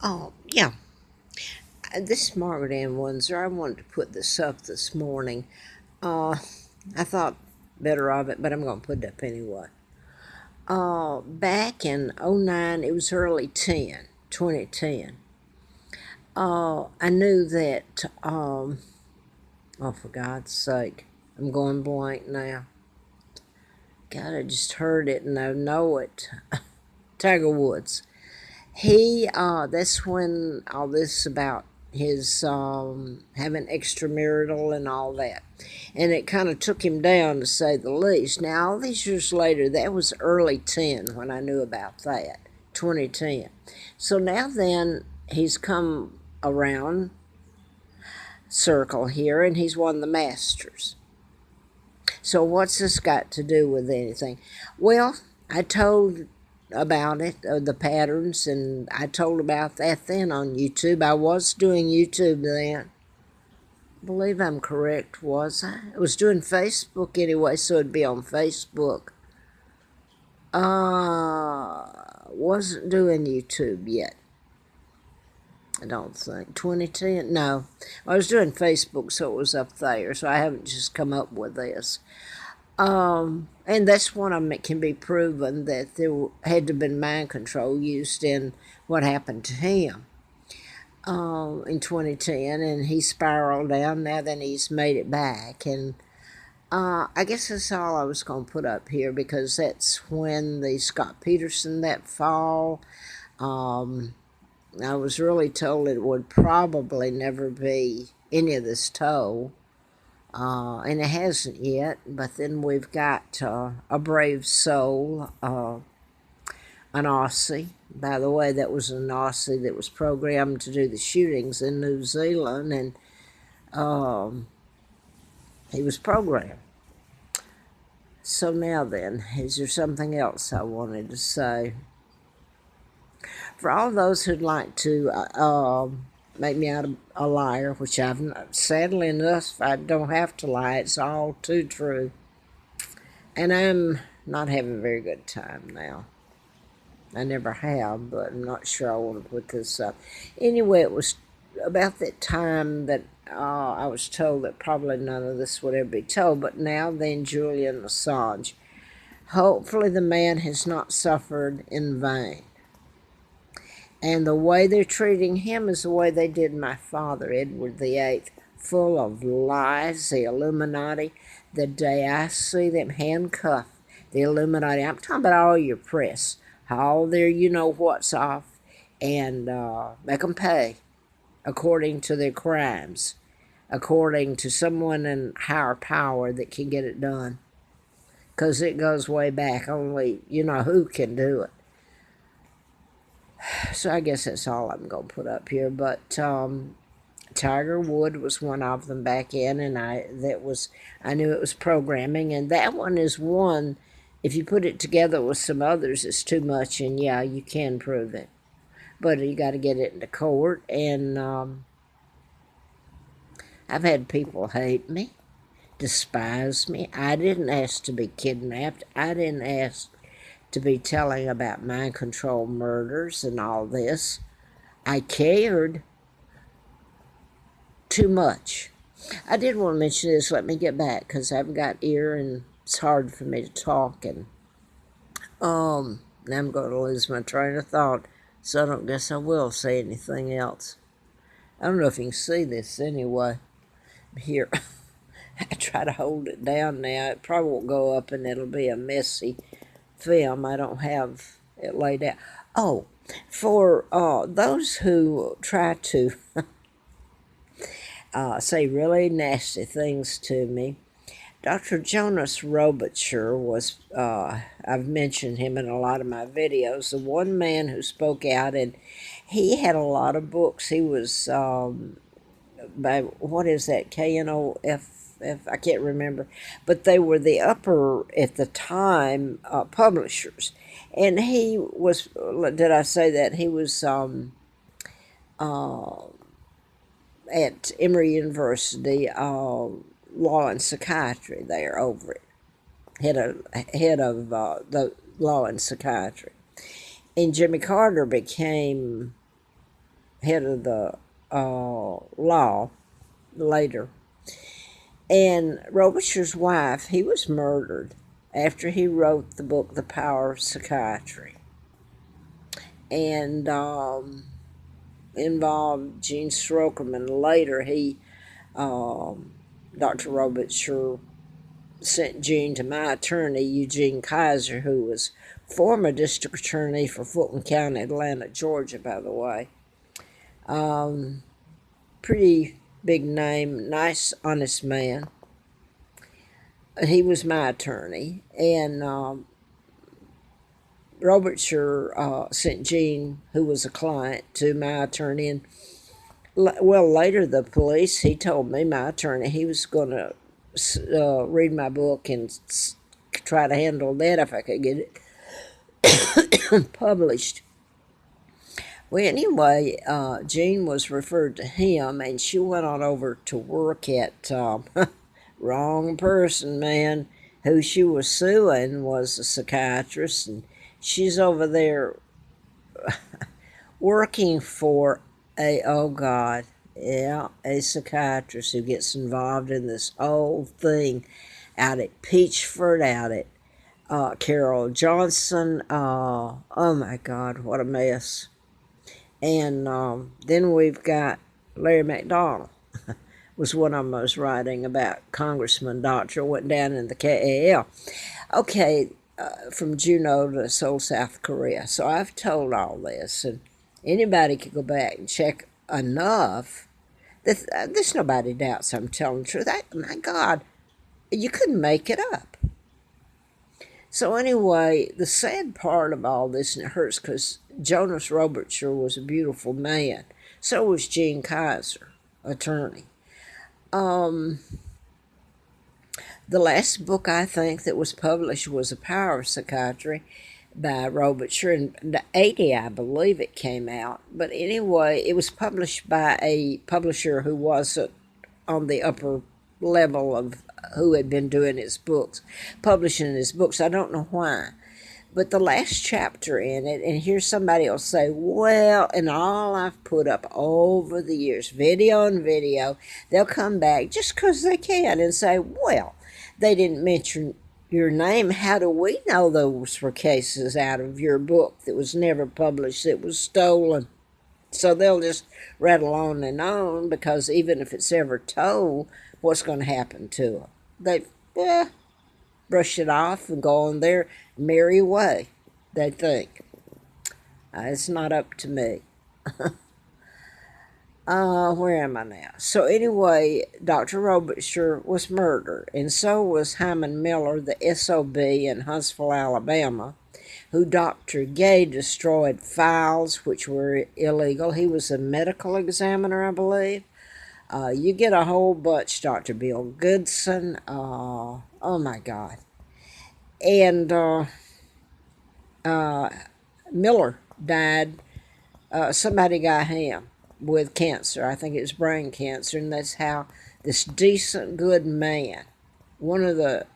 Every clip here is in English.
Oh, yeah. This is Margaret Ann Windsor. I wanted to put this up this morning. Uh, I thought better of it, but I'm going to put it up anyway. Back in '09, it was early 2010. I knew that, oh, for God's sake, I'm going blank now. God, I just heard it and I know it. Tiger Woods. That's when all this about his having extramarital and all that. And it kind of took him down, to say the least. Now, all these years later, that was early 10 when I knew about that, 2010. So now then, he's come around circle here and he's won the Masters. So what's this got to do with anything? Well, I told about it, the patterns, and I told about that then on YouTube. I was doing YouTube then. I believe I'm correct, was I? I was doing Facebook anyway, so it'd be on Facebook. Wasn't doing YouTube yet. I don't think. 2010? No. I was doing Facebook, so it was up there, so I haven't just come up with this. And that's one of them. It can be proven that there had to have been mind control used in what happened to him in 2010, and he spiraled down. Now then he's made it back, and I guess that's all I was going to put up here, because that's when the Scott Peterson that fall. I was really told it would probably never be any of this toll. And it hasn't yet, but then we've got A Brave Soul, an Aussie. By the way, that was an Aussie that was programmed to do the shootings in New Zealand, and he was programmed. So now then, is there something else I wanted to say? For all those who'd like to make me out a liar, which I've not, sadly enough, I don't have to lie. It's all too true. And I'm not having a very good time now. I never have, but I'm not sure I want to put this up. Anyway, it was about that time that I was told that probably none of this would ever be told, but now then, Julian Assange. Hopefully the man has not suffered in vain. And the way they're treating him is the way they did my father, Edward VIII, full of lies, the Illuminati. The day I see them handcuff the Illuminati, I'm talking about all your press, all their you-know-what's off, and make them pay according to their crimes, according to someone in higher power that can get it done. Because it goes way back. Only you-know-who can do it. So I guess that's all I'm going to put up here. But Tiger Wood was one of them back in, and I knew it was programming, and that one is one. If you put it together with some others, it's too much, and yeah, you can prove it, but you got to get it into court. And I've had people hate me, despise me. I didn't ask to be kidnapped. I didn't ask to be telling about mind control murders and all this. I cared too much. I did want to mention this. Let me get back, because I've got ear and it's hard for me to talk. And now I'm going to lose my train of thought, so I don't guess I will say anything else. I don't know if you can see this anyway. Here, I try to hold it down now. It probably won't go up, and it'll be a messy film. I don't have it laid out. Oh, for those who try to say really nasty things to me, Dr. Robitscher was, I've mentioned him in a lot of my videos, the one man who spoke out, and he had a lot of books. He was, by, what is that, KNOF? I can't remember, but they were the upper, at the time, publishers. And he was, did I say that? He was at Emory University, law and psychiatry there over it, head of the law and psychiatry. And Jimmy Carter became head of the law later. And Robitscher's wife, he was murdered after he wrote the book, The Power of Psychiatry. And involved Jeanne Schrokerman. Later, Dr. Robitscher sent Jeanne to my attorney, Eugene Kaiser, who was former district attorney for Fulton County, Atlanta, Georgia, by the way. Pretty big name, nice, honest man. He was my attorney, and Robitscher sent Jeanne, who was a client, to my attorney. And well, later the police, he told me, my attorney, he was going to read my book and try to handle that if I could get it published. Well, anyway, Jeanne was referred to him, and she went on over to work at wrong person, man. Who she was suing was a psychiatrist, and she's over there working for a psychiatrist who gets involved in this whole thing out at Peachford, out at Carroll Johnson. Oh my God, what a mess. And then we've got Larry McDonald. Was one of them I was writing about. Congressman Doctor went down in the KAL. Okay, from Juneau to Seoul, South Korea. So I've told all this, and anybody could go back and check enough. There's nobody doubts I'm telling the truth. My God, you couldn't make it up. So anyway, the sad part of all this, and it hurts because Jonas Robitscher was a beautiful man. So was Gene Kaiser, attorney. The last book I think that was published was The Power of Psychiatry by Robitscher. In the 80, I believe it came out. But anyway, it was published by a publisher who wasn't on the upper level of who had been doing his books, publishing his books. I don't know why. But the last chapter in it, and here's somebody will say, well, and all I've put up over the years, video and video, they'll come back just because they can and say, well, they didn't mention your name. How do we know those were cases out of your book that was never published, that was stolen? So they'll just rattle on and on, because even if it's ever told, what's going to happen to them? They brush it off and go on their merry way, they think. It's not up to me. Where am I now? So anyway, Dr. Robitscher was murdered, and so was Hyman Miller, the SOB in Huntsville, Alabama, who Dr. Gay destroyed files which were illegal. He was a medical examiner, I believe. You get a whole bunch, Dr. Bill Goodson. Oh my God. And Miller died. Somebody got him with cancer. I think it was brain cancer, and that's how this decent, good man, one of the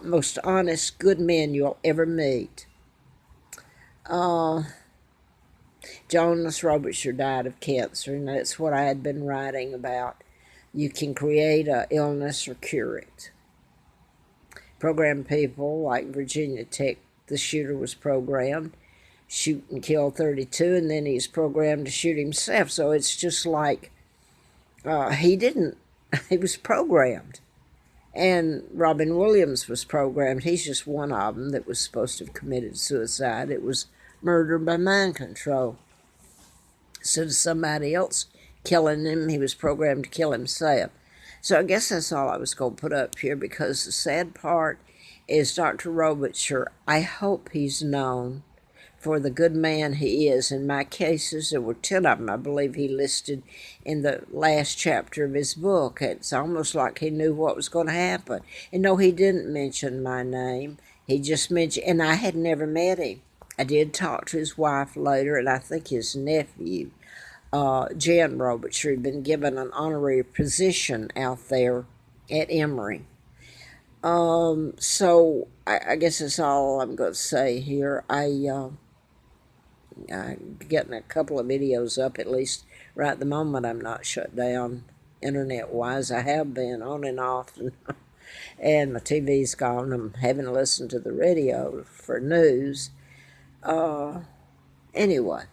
most honest, good men you'll ever meet, Jonas Robitscher died of cancer, and that's what I had been writing about. You can create an illness or cure it. Program people like Virginia Tech, the shooter was programmed, shoot and kill 32, and then he's programmed to shoot himself. So it's just like he was programmed. And Robin Williams was programmed. He's just one of them that was supposed to have committed suicide. It was murder by mind control. Instead of somebody else killing him, he was programmed to kill himself. So I guess that's all I was going to put up here, because the sad part is Dr. Robitscher, I hope he's known for the good man he is. In my cases, there were 10 of them, I believe he listed in the last chapter of his book. It's almost like he knew what was going to happen. And no, he didn't mention my name. He just mentioned, and I had never met him. I did talk to his wife later, and I think his nephew, Jeanne Robitscher, had been given an honorary position out there at Emory. So I guess that's all I'm going to say here. getting a couple of videos up, at least right at the moment. I'm not shut down internet-wise. I have been on and off, and my TV's gone. I'm having to listen to the radio for news. Anyway,